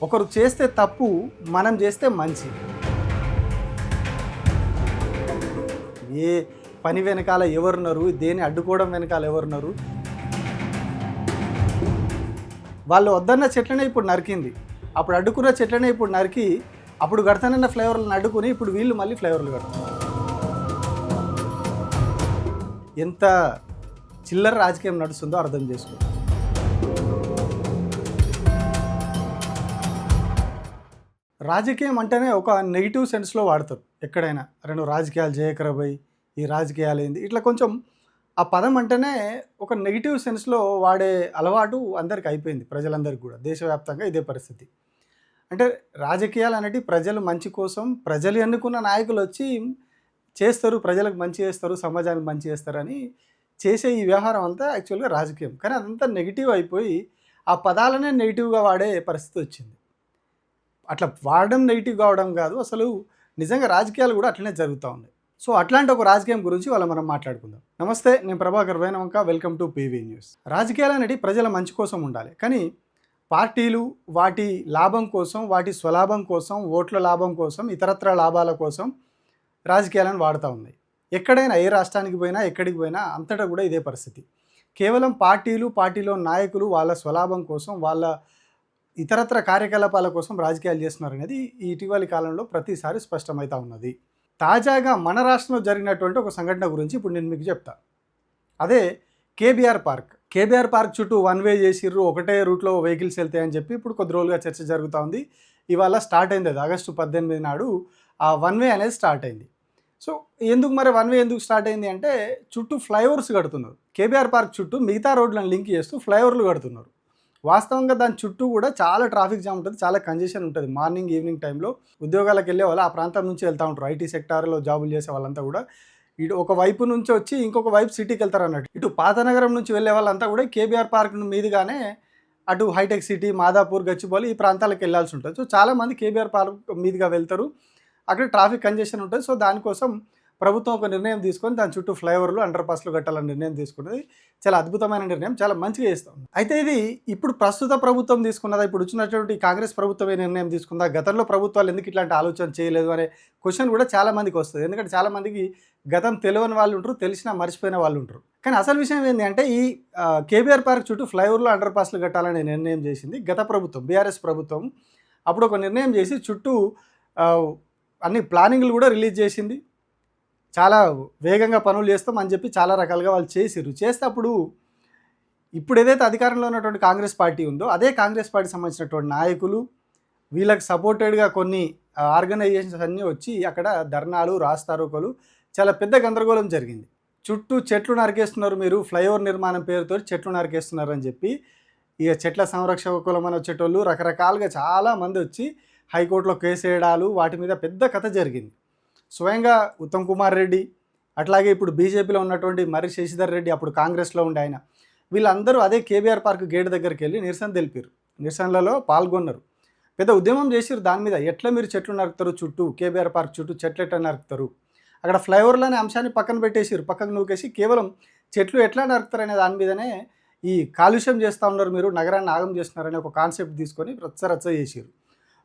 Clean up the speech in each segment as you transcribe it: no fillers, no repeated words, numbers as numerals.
ఒకరు చేస్తే తప్పు, మనం చేస్తే మంచి. ఏ పని వెనకాల ఎవరున్నారు, దేన్ని అడ్డుకోవడం వెనకాల ఎవరున్నారు? వాళ్ళు వద్దన్న చెట్లనే ఇప్పుడు నరికింది. అప్పుడు అడ్డుకున్న చెట్లనే ఇప్పుడు నరికి, అప్పుడు కడతానన్న ఫ్లేవర్లను అడ్డుకుని ఇప్పుడు వీళ్ళు మళ్ళీ ఫ్లేవర్లు కడుతున్నారు. ఎంత చిల్లర రాజకీయం నడుస్తుందో అర్థం చేసుకో. రాజకీయం అంటేనే ఒక నెగిటివ్ సెన్స్లో వాడతారు ఎక్కడైనా. రెండు రాజకీయాలు చేయకరాబోయ్, ఈ రాజకీయాలు ఏంది, ఇట్లా కొంచెం ఆ పదం అంటేనే ఒక నెగిటివ్ సెన్స్లో వాడే అలవాటు అందరికి అయిపోయింది, ప్రజలందరికీ కూడా. దేశవ్యాప్తంగా ఇదే పరిస్థితి. అంటే రాజకీయాలు అనేవి ప్రజలు మంచి కోసం, ప్రజలు ఎన్నుకున్న నాయకులు వచ్చి చేస్తారు, ప్రజలకు మంచి చేస్తారు, సమాజానికి మంచి చేస్తారని చేసే ఈ వ్యవహారం అంతా యాక్చువల్గా రాజకీయం. కానీ అదంతా నెగిటివ్ అయిపోయి ఆ పదాలనే నెగిటివ్గా వాడే పరిస్థితి వచ్చింది. అట్లా వాడడం నెగిటివ్ కావడం కాదు, అసలు నిజంగా రాజకీయాలు కూడా అట్లనే జరుగుతూ ఉన్నాయి. సో అట్లాంటి ఒక రాజకీయం గురించి మనం మాట్లాడుకుందాం. నమస్తే, నేను Prabhakar Venavanka, welcome to PV news. రాజకీయాలు అనేవి ప్రజల మంచి కోసం ఉండాలి, కానీ పార్టీలు వాటి లాభం కోసం, వాటి స్వలాభం కోసం, ఓట్ల లాభం కోసం, ఇతరత్ర లాభాల కోసం రాజకీయాలను వాడుతూ ఉన్నాయి. ఎక్కడైనా, ఏ రాష్ట్రానికి పోయినా, ఎక్కడికి పోయినా అంతటా కూడా ఇదే పరిస్థితి. కేవలం పార్టీలో నాయకులు వాళ్ళ స్వలాభం కోసం, వాళ్ళ ఇతరత్ర కార్యకలాపాల కోసం రాజకీయాలు చేస్తున్నారు అనేది ఈ ఇటీవలి కాలంలో ప్రతిసారి స్పష్టమవుతూ ఉన్నది. తాజాగా మన రాష్ట్రంలో జరిగినటువంటి ఒక సంఘటన గురించి ఇప్పుడు నేను మీకు చెప్తా. అదే కేబీఆర్ పార్క్. కేబీఆర్ పార్క్ చుట్టూ వన్ వే చేసిర్రు, ఒకటే రూట్లో వెహికల్స్ వెళ్తాయని చెప్పి ఇప్పుడు కొద్ది రోజులుగా చర్చ జరుగుతూ ఉంది. ఇవాళ స్టార్ట్ అయింది, అది ఆగస్టు 18 నాడు ఆ వన్ వే అనేది స్టార్ట్ అయింది. సో ఎందుకు మరి వన్ వే ఎందుకు స్టార్ట్ అయింది అంటే, చుట్టూ ఫ్లైఓవర్స్ కడుతున్నారు. కేబీఆర్ పార్క్ చుట్టూ మిగతా రోడ్లను లింక్ చేస్తూ ఫ్లైఓవర్లు కడుతున్నారు. వాస్తవంగా దాని చుట్టూ కూడా చాలా ట్రాఫిక్ జామ్ ఉంటుంది, చాలా కంజెషన్ ఉంటుంది. మార్నింగ్ ఈవినింగ్ టైంలో ఉద్యోగాలకు వెళ్ళే వాళ్ళు ఆ ప్రాంతం నుంచి వెళ్తూ ఉంటారు. ఐటీ సెక్టార్లో జాబులు చేసే వాళ్ళంతా కూడా ఇటు ఒక వైపు నుంచి వచ్చి ఇంకొక వైపు సిటీకి వెళ్తారు అన్నట్టు. ఇటు పాతనగరం నుంచి వెళ్ళే వాళ్ళంతా కూడా కేబీఆర్ పార్క్ మీదుగానే అటు హైటెక్ సిటీ, మాదాపూర్, గచ్చిబౌలి ఈ ప్రాంతాలకు వెళ్ళాల్సి ఉంటుంది. సో చాలామంది కేబీఆర్ పార్క్ మీదుగా వెళ్తారు, అక్కడ ట్రాఫిక్ కంజెషన్ ఉంటుంది. సో దానికోసం ప్రభుత్వం ఒక నిర్ణయం తీసుకొని దాని చుట్టూ ఫ్లైఓవర్లు, అండర్ పాస్లు కట్టాలని నిర్ణయం తీసుకున్నది. చాలా అద్భుతమైన నిర్ణయం, చాలా మంచిగా చేస్తాం. అయితే ఇది ఇప్పుడు ప్రస్తుత ప్రభుత్వం తీసుకున్నదా, ఇప్పుడు వచ్చినటువంటి కాంగ్రెస్ ప్రభుత్వమే నిర్ణయం తీసుకుందా, గతంలో ప్రభుత్వాలు ఎందుకు ఇట్లాంటి ఆలోచన చేయలేదు అనే క్వశ్చన్ కూడా చాలామందికి వస్తుంది. ఎందుకంటే చాలామందికి గతం తెలియని వాళ్ళు ఉంటారు, తెలిసినా మర్చిపోయిన వాళ్ళు ఉంటారు. కానీ అసలు విషయం ఏంటి అంటే, ఈ కేబీఆర్ పార్క్ చుట్టూ ఫ్లైఓవర్లు, అండర్ పాస్లు కట్టాలని నిర్ణయం చేసింది గత ప్రభుత్వం, బీఆర్ఎస్ ప్రభుత్వం. అప్పుడు ఒక నిర్ణయం చేసి చుట్టూ అన్ని ప్లానింగ్లు కూడా రిలీజ్ చేసింది. చాలా వేగంగా పనులు చేస్తాం అని చెప్పి చాలా రకాలుగా వాళ్ళు చేసిర్రు. చేస్తే అప్పుడు ఇప్పుడు ఏదైతే అధికారంలో ఉన్నటువంటి కాంగ్రెస్ పార్టీ ఉందో, అదే కాంగ్రెస్ పార్టీ సంబంధించినటువంటి నాయకులు, వీళ్ళకి సపోర్టెడ్గా కొన్ని ఆర్గనైజేషన్స్ అన్నీ వచ్చి అక్కడ ధర్నాలు, రాస్తారోకోలు, చాలా పెద్ద గందరగోళం జరిగింది. చుట్టూ చెట్లు నరికేస్తున్నారు, మీరు ఫ్లైఓవర్ నిర్మాణం పేరుతో చెట్లు నరికేస్తున్నారు అని చెప్పి ఇక చెట్ల సంరక్షకులమని వచ్చేటోళ్ళు రకరకాలుగా చాలామంది వచ్చి హైకోర్టులో కేసు వేయడాలు, వాటి మీద పెద్ద కథ జరిగింది. స్వయంగా ఉత్తమ్ కుమార్ రెడ్డి, అట్లాగే ఇప్పుడు బీజేపీలో ఉన్నటువంటి మర్రి శశిధర్ రెడ్డి, అప్పుడు కాంగ్రెస్లో ఉండే ఆయన, వీళ్ళందరూ అదే కేబీఆర్ పార్క్ గేట్ దగ్గరికి వెళ్ళి నిరసన తెలిపారు, నిరసనలలో పాల్గొన్నారు, పెద్ద ఉద్యమం చేసారు దాని మీద. ఎట్లా మీరు చెట్లు నరుకుతారు, చుట్టూ కేబీఆర్ పార్క్ చుట్టూ చెట్లు ఎట్లా నరుకుతారు, అక్కడ ఫ్లైఓవర్లు అనే అంశాన్ని పక్కన పెట్టేసారు, పక్కకు నూకేసి కేవలం చెట్లు ఎట్లా నరుకుతారు అనే దాని మీదనే ఈ కాలుష్యం చేస్తూ ఉన్నారు, మీరు నగరాన్ని ఆగం చేస్తున్నారనే ఒక కాన్సెప్ట్ తీసుకొని రచ్చ చేసారు.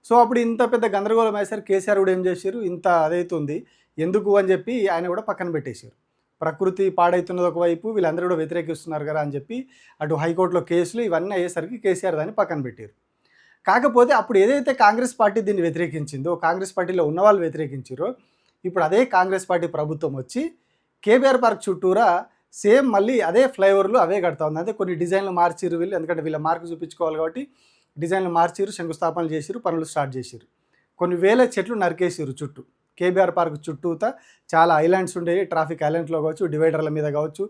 సో అప్పుడు ఇంత పెద్ద గందరగోళం వేశారు. కేసీఆర్ కూడా ఏం చేశారు, ఇంత అదైతుంది ఎందుకు అని చెప్పి ఆయన కూడా పక్కన పెట్టేశారు. ప్రకృతి పాడైతున్నది ఒకవైపు, వీళ్ళందరూ కూడా వ్యతిరేకిస్తున్నారు కదా అని చెప్పి అటు హైకోర్టులో కేసులు ఇవన్నీ అయ్యేసరికి కేసీఆర్ దాన్ని పక్కన పెట్టారు. కాకపోతే అప్పుడు ఏదైతే కాంగ్రెస్ పార్టీ దీన్ని వ్యతిరేకించిందో, కాంగ్రెస్ పార్టీలో ఉన్న వాళ్ళు వ్యతిరేకించారో, ఇప్పుడు అదే కాంగ్రెస్ పార్టీ ప్రభుత్వం వచ్చి కేబీఆర్ పార్క్ చుట్టూరా సేమ్ మళ్ళీ అదే ఫ్లైఓవర్లు అవే కడతా ఉంది. అంటే కొన్ని డిజైన్లు మార్చిరు వీళ్ళు, ఎందుకంటే వీళ్ళ మార్కు చూపించుకోవాలి కాబట్టి డిజైన్లు మార్చిరు, శంకుస్థాపనలు చేసిరు, పనులు స్టార్ట్ చేసిరు. కొన్ని వేల చెట్లు నరికేసిరు చుట్టూ. కేబీఆర్ పార్క్ చుట్టూతా చాలా ఐలాండ్స్ ఉండేవి, ట్రాఫిక్ ఐలాండ్స్లో కావచ్చు, డివైడర్ల మీద కావచ్చు,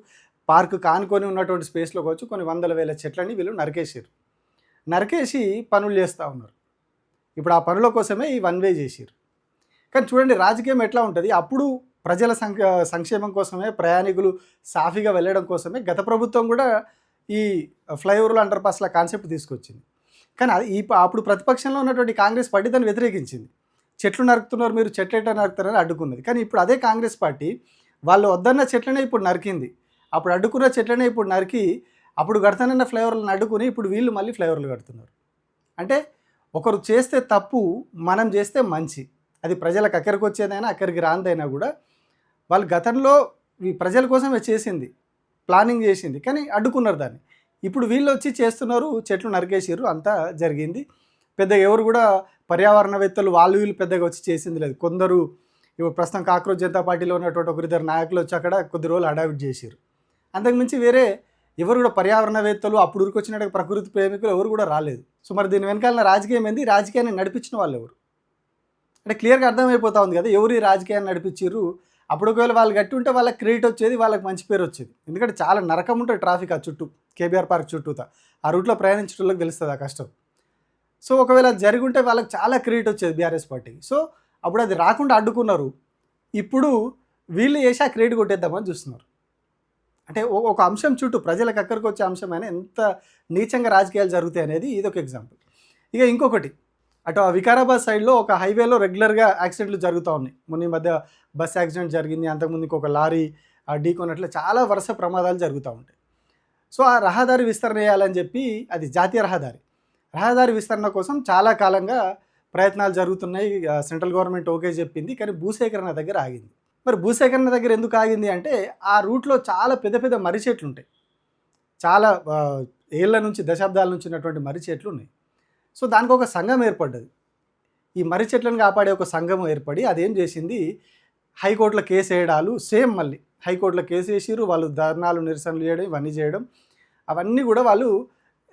పార్కు కానుకొని ఉన్నటువంటి స్పేస్లో కావచ్చు, కొన్ని వందల వేల చెట్లని వీళ్ళు నరికేసి పనులు చేస్తూ ఉన్నారు. ఇప్పుడు ఆ పనుల కోసమే ఈ వన్ వే చేసిరు. కానీ చూడండి రాజకీయం ఎట్లా ఉంటుంది, అప్పుడు ప్రజల సంక్షేమం కోసమే, ప్రయాణికులు సాఫీగా వెళ్ళడం కోసమే గత ప్రభుత్వం కూడా ఈ ఫ్లైఓవర్లు, అండర్ పాస్ల కాన్సెప్ట్ తీసుకొచ్చింది. కానీ అది అప్పుడు ప్రతిపక్షంలో ఉన్నటువంటి కాంగ్రెస్ పార్టీ దాన్ని వ్యతిరేకించింది. చెట్లు నరుకుతున్నారు, మీరు చెట్లు ఎట్లా నరుకుతారని అడ్డుకున్నది. కానీ ఇప్పుడు అదే కాంగ్రెస్ పార్టీ వాళ్ళు వద్దన్న చెట్లనే ఇప్పుడు నరికింది, అప్పుడు అడ్డుకున్న చెట్లనే ఇప్పుడు నరికి, అప్పుడు కడతానన్న ఫ్లైఓవర్లను అడ్డుకుని ఇప్పుడు వీళ్ళు మళ్ళీ ఫ్లైఓవర్లు కడుతున్నారు. అంటే ఒకరు చేస్తే తప్పు, మనం చేస్తే మంచి. అది ప్రజలకు అక్కడికి వచ్చేదైనా అక్కడికి రానిదైనా కూడా వాళ్ళు గతంలో ఈ ప్రజల కోసమే చేసింది, ప్లానింగ్ చేసింది, కానీ అడ్డుకున్నారు దాన్ని. ఇప్పుడు వీళ్ళు వచ్చి చేస్తున్నారు, చెట్లు నరికేసారు, అంతా జరిగింది. పెద్దగా ఎవరు కూడా పర్యావరణవేత్తలు వాళ్ళు వీళ్ళు పెద్దగా వచ్చి చేసింది లేదు. కొందరు ఇప్పుడు ప్రస్తుతం కాక్రోచ్ జనతా పార్టీలో ఉన్నటువంటి ఒకరిద్దరు నాయకులు వచ్చి అక్కడ కొద్ది రోజులు హడావిడి చేసారు. అంతకుమించి వేరే ఎవరు కూడా పర్యావరణవేత్తలు అప్పుడు ఊరికొచ్చినట్టు ప్రకృతి ప్రేమికులు ఎవరు కూడా రాలేదు. సో మరి దీని వెనకాల రాజకీయం ఏంది, రాజకీయాన్ని నడిపించిన వాళ్ళు ఎవరు అంటే క్లియర్గా అర్థమైపోతా ఉంది కదా ఎవరు ఈ రాజకీయాన్ని నడిపించారు. అప్పుడు ఒకవేళ వాళ్ళు గట్టి ఉంటే వాళ్ళకి క్రెడిట్ వచ్చేది, వాళ్ళకి మంచి పేరు వచ్చేది. ఎందుకంటే చాలా నరకం ఉంటుంది ట్రాఫిక్ ఆ చుట్టూ, కేబీఆర్ పార్క్ చుట్టూతా ఆ రూట్లో ప్రయాణించడంలోకి తెలుస్తుంది ఆ కష్టం. సో ఒకవేళ జరిగి ఉంటే వాళ్ళకి చాలా క్రెడిట్ వచ్చేది బీఆర్ఎస్ పార్టీకి. సో అప్పుడు అది రాకుండా అడ్డుకున్నారు. ఇప్పుడు వీళ్ళు చేసి ఆ క్రెడిట్ కొట్టేద్దామని చూస్తున్నారు. అంటే ఒక అంశం చుట్టూ ప్రజలకు అక్కడికి వచ్చే అంశమైనా ఎంత నీచంగా రాజకీయాలు జరుగుతాయి అనేది ఇదొక ఎగ్జాంపుల్. ఇక ఇంకొకటి, అటు ఆ వికారాబాద్ సైడ్లో ఒక హైవేలో రెగ్యులర్గా యాక్సిడెంట్లు జరుగుతూ ఉన్నాయి. మొన్న ఈ మధ్య బస్ యాక్సిడెంట్ జరిగింది, అంతకుముందు ఇంకొక లారీ ఢీకొన్నట్లు చాలా వరుస ప్రమాదాలు జరుగుతూ ఉంటాయి. సో ఆ రహదారి విస్తరణ చేయాలని చెప్పి, అది జాతీయ రహదారి విస్తరణ కోసం చాలా కాలంగా ప్రయత్నాలు జరుగుతున్నాయి. సెంట్రల్ గవర్నమెంట్ ఓకే చెప్పింది, కానీ భూసేకరణ దగ్గర ఆగింది. మరి భూసేకరణ దగ్గర ఎందుకు ఆగింది అంటే ఆ రూట్లో చాలా పెద్ద పెద్ద మర్రి చెట్లు ఉంటాయి, చాలా ఏళ్ల నుంచి దశాబ్దాల నుంచి ఉన్నటువంటి మర్రి చెట్లు ఉన్నాయి. సో దానికి ఒక సంఘం ఏర్పడ్డది. ఈ మర్రి చెట్లను కాపాడే ఒక సంఘం ఏర్పడి అదేం చేసింది, హైకోర్టులో కేసు వేయడాలు, సేమ్ మళ్ళీ హైకోర్టులో కేసు వేసిరు, వాళ్ళు ధర్నాలు నిరసనలు చేయడం, ఇవన్నీ చేయడం, అవన్నీ కూడా వాళ్ళు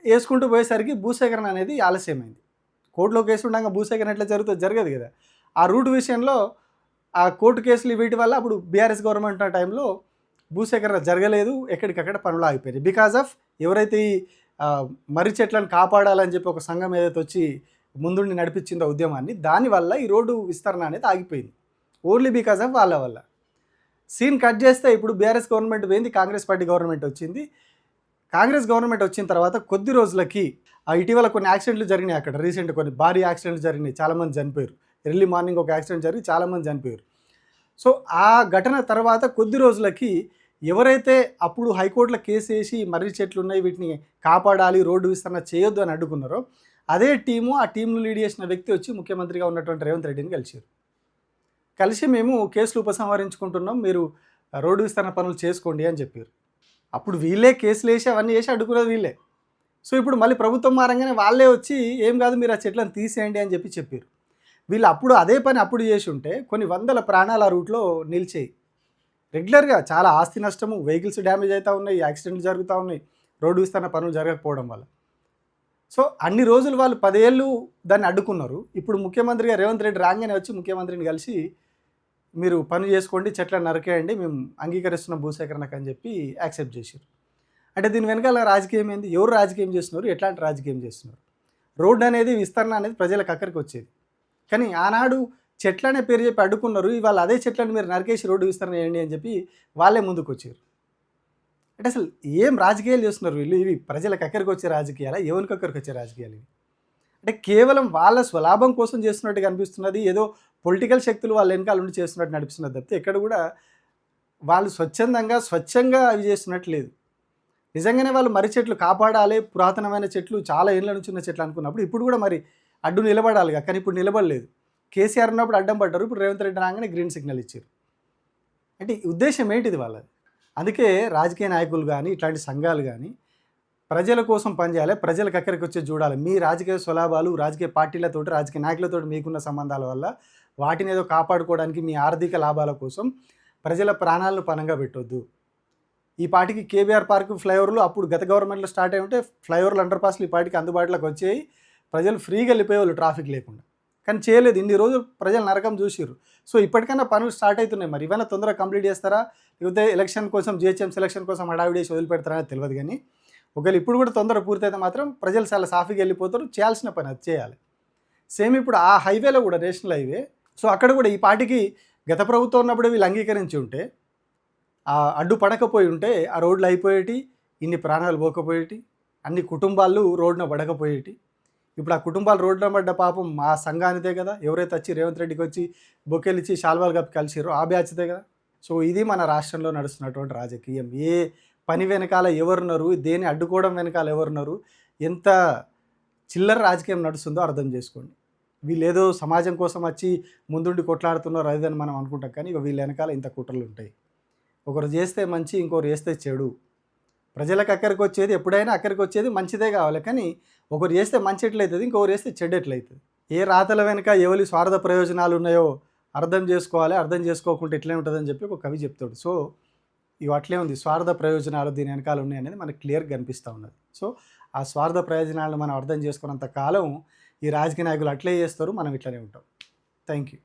వేసుకుంటూ పోయేసరికి భూసేకరణ అనేది ఆలస్యమైంది. కోర్టులో కేసు ఉండగా భూసేకరణ ఎట్లా జరుగుతుంది, జరగదు కదా. ఆ రూట్ విషయంలో ఆ కోర్టు కేసులు వీటి వల్ల అప్పుడు బీఆర్ఎస్ గవర్నమెంట్ ఉన్న టైంలో భూసేకరణ జరగలేదు, ఎక్కడికక్కడ పనులు ఆగిపోయాయి. బికాజ్ ఆఫ్ ఎవరైతే ఈ మర్రి చెట్లను కాపాడాలని చెప్పి ఒక సంఘం ఏదైతే వచ్చి ముందుండి నడిపించిందో ఉద్యమాన్ని, దానివల్ల ఈ రోడ్డు విస్తరణ అనేది ఆగిపోయింది. ఓన్లీ బికాజ్ ఆఫ్ వాళ్ళ వల్ల. సీన్ కట్ చేస్తే ఇప్పుడు బీఆర్ఎస్ గవర్నమెంట్ పోయింది, కాంగ్రెస్ పార్టీ గవర్నమెంట్ వచ్చింది. కాంగ్రెస్ గవర్నమెంట్ వచ్చిన తర్వాత కొద్ది రోజులకి ఇటీవల కొన్ని యాక్సిడెంట్లు జరిగినాయి అక్కడ. రీసెంట్ కొన్ని భారీ యాక్సిడెంట్లు జరిగినాయి, చాలామంది చనిపోయారు. ఎర్లీ మార్నింగ్ ఒక యాక్సిడెంట్ జరిగి చాలామంది చనిపోయారు. సో ఆ ఘటన తర్వాత కొద్ది రోజులకి ఎవరైతే అప్పుడు హైకోర్టులో కేసు వేసి మర్రి చెట్లు ఉన్నాయి వీటిని కాపాడాలి, రోడ్డు విస్తరణ చేయొద్దు అని అడ్డుకున్నారో, అదే టీము, ఆ టీంను లీడ్ చేసిన వ్యక్తి వచ్చి ముఖ్యమంత్రిగా ఉన్నటువంటి రేవంత్ రెడ్డిని కలిసి మేము కేసులు ఉపసంహరించుకుంటున్నాం, మీరు రోడ్డు విస్తరణ పనులు చేసుకోండి అని చెప్పారు. అప్పుడు వీళ్ళే కేసులు వేసి అవన్నీ వేసి అడ్డుకునేది వీళ్ళే. సో ఇప్పుడు మళ్ళీ ప్రభుత్వం మారంగానే వాళ్ళే వచ్చి ఏం కాదు మీరు ఆ చెట్లను తీసేయండి అని చెప్పారు. వీళ్ళు అప్పుడు అదే పని అప్పుడు చేసి ఉంటే కొన్ని వందల ప్రాణాలు ఆ రూట్లో నిలిచేయి. రెగ్యులర్గా చాలా ఆస్తి నష్టము, వెహికల్స్ డ్యామేజ్ అవుతూ ఉన్నాయి, యాక్సిడెంట్లు జరుగుతూ ఉన్నాయి, రోడ్డు విస్తరణ పనులు జరగకపోవడం వల్ల. సో అన్ని రోజులు వాళ్ళు 10 ఏళ్ళు దాన్ని అడ్డుకున్నారు. ఇప్పుడు ముఖ్యమంత్రిగా రేవంత్ రెడ్డి రాగానే వచ్చి ముఖ్యమంత్రిని కలిసి మీరు పని చేసుకోండి, చెట్లను నరికేయండి, మేము అంగీకరిస్తున్న భూసేకరణకు అని చెప్పి యాక్సెప్ట్ చేశారు. అంటే దీని వెనకాల రాజకీయం ఏంది, ఎవరు రాజకీయం చేస్తున్నారు, ఎట్లాంటి రాజకీయం చేస్తున్నారు. రోడ్డు అనేది విస్తరణ అనేది ప్రజలకు అక్కడికి వచ్చేది, కానీ ఆనాడు చెట్లనే పేరు చెప్పి అడ్డుకున్నారు. ఇవాళ అదే చెట్లను మీరు నరికేసి రోడ్డు విస్తరణ చేయండి అని చెప్పి వాళ్ళే ముందుకు వచ్చారు. అంటే అసలు ఏం రాజకీయాలు చేస్తున్నారు వీళ్ళు? ఇవి ప్రజలకు అక్కడికి వచ్చే రాజకీయాలా, ఎవరికి అక్కడికి వచ్చే రాజకీయాలు ఇవి? అంటే కేవలం వాళ్ళ స్వలాభం కోసం చేస్తున్నట్టుగా అనిపిస్తున్నది, ఏదో పొలిటికల్ శక్తులు వాళ్ళ వెనకాల ఉండి చేస్తున్నట్టు నడిపిస్తున్నది తప్పితే ఎక్కడ కూడా వాళ్ళు స్వచ్ఛంగా అవి చేస్తున్నట్టు లేదు. నిజంగానే వాళ్ళు మర్రి చెట్లు కాపాడాలి, పురాతనమైన చెట్లు చాలా ఏళ్ళ నుంచి ఉన్న చెట్లు అనుకున్నప్పుడు ఇప్పుడు కూడా మరి అడ్డు నిలబడాలిగా, కానీ ఇప్పుడు నిలబడలేదు. కేసీఆర్ ఉన్నప్పుడు అడ్డం పడ్డారు, ఇప్పుడు రేవంత్ రెడ్డి రాగానే గ్రీన్ సిగ్నల్ ఇచ్చారు. అంటే ఉద్దేశం ఏంటిది వాళ్ళది? అందుకే రాజకీయ నాయకులు కానీ ఇట్లాంటి సంఘాలు కానీ ప్రజల కోసం పనిచేయాలి, ప్రజలకు అక్కడికి వచ్చి చూడాలి. మీ రాజకీయ స్వలాభాలు, రాజకీయ పార్టీలతోటి, రాజకీయ నాయకులతో మీకున్న సంబంధాల వల్ల వాటిని ఏదో కాపాడుకోవడానికి మీ ఆర్థిక లాభాల కోసం ప్రజల ప్రాణాలను పణంగా పెట్టొద్దు. ఈ పాటికి కేబీఆర్ పార్క్ ఫ్లైఓవర్లు అప్పుడు గత గవర్నమెంట్లో స్టార్ట్ అయి ఉంటే ఫ్లైఓవర్లు, అండర్ పాస్లు ఈ పాటికి అందుబాటులోకి వచ్చాయి, ప్రజలు ఫ్రీగా వెళ్ళిపోయేవాళ్ళు ట్రాఫిక్ లేకుండా. కానీ చేయలేదు, ఇన్ని రోజులు ప్రజలు నరకం చూసిర్రు. సో ఇప్పటికైనా పనులు స్టార్ట్ అవుతున్నాయి. మరి ఇవన్నీ తొందరగా కంప్లీట్ చేస్తారా, లేకపోతే ఎలక్షన్ కోసం జిహెచ్ఎం సెలక్షన్ కోసం హడావిడి చేసి వదిలిపెడతారని తెలియదు. కానీ ఒకవేళ ఇప్పుడు కూడా తొందరగా పూర్తయితే మాత్రం ప్రజలు చాలా సాఫీగా వెళ్ళిపోతారు, చేయాల్సిన పని అది చేయాలి. సేమ్ ఇప్పుడు ఆ హైవేలో కూడా నేషనల్ హైవే, సో అక్కడ కూడా ఈ పాటికి గత ప్రభుత్వం ఉన్నప్పుడు వీళ్ళు అంగీకరించి ఉంటే, ఆ అడ్డు పడకపోయి ఉంటే ఆ రోడ్లు అయిపోయేటి, ఇన్ని ప్రాణాలు పోకపోయేటి, అన్ని కుటుంబాలు రోడ్డున పడకపోయేటి. ఇప్పుడు ఆ కుటుంబాలు రోడ్డున పడ్డ పాపం ఆ సంఘానిదే కదా, ఎవరైతే వచ్చి రేవంత్ రెడ్డికి వచ్చి బొకేలు ఇచ్చి శాల్వాలు కప్పి కలిసిరో ఆ బ్యాచ్దే కదా. సో ఇది మన రాష్ట్రంలో నడుస్తున్నటువంటి రాజకీయం. ఏ పని వెనకాల ఎవరున్నారు, దేన్ని అడ్డుకోవడం వెనకాల ఎవరున్నారు, ఎంత చిల్లర రాజకీయం నడుస్తుందో అర్థం చేసుకోండి. వీళ్ళేదో సమాజం కోసం వచ్చి ముందుండి కొట్లాడుతున్నారు అదని మనం అనుకుంటాం, కానీ ఇక వీళ్ళ వెనకాల ఇంత కుట్రలు ఉంటాయి. ఒకరు చేస్తే మంచి, ఇంకొకరు చేస్తే చెడు. ప్రజలకు అక్కడికి వచ్చేది ఎప్పుడైనా అక్కడికి వచ్చేది మంచిదే కావాలి, కానీ ఒకరు చేస్తే మంచి ఎట్లయితుంది, ఇంకొకరు చేస్తే చెడు ఎట్లయితుంది. ఏ రాతల వెనుక ఎవరి స్వార్థ ప్రయోజనాలు ఉన్నాయో అర్థం చేసుకోవాలి, అర్థం చేసుకోకుండా ఎట్లే ఉంటుందని చెప్పి ఒక కవి చెప్తాడు. సో ఇవి అట్లే ఉంది, స్వార్థ ప్రయోజనాలు దీని వెనకాల ఉన్నాయి అనేది మనకు క్లియర్గా కనిపిస్తూ ఉన్నది. సో ఆ స్వార్థ ప్రయోజనాలను మనం అర్థం చేసుకున్నంత కాలం ఈ రాజకీయ నాయకులు అట్లే చేస్తారు, మనం ఇట్లనే ఉంటాం. Thank you.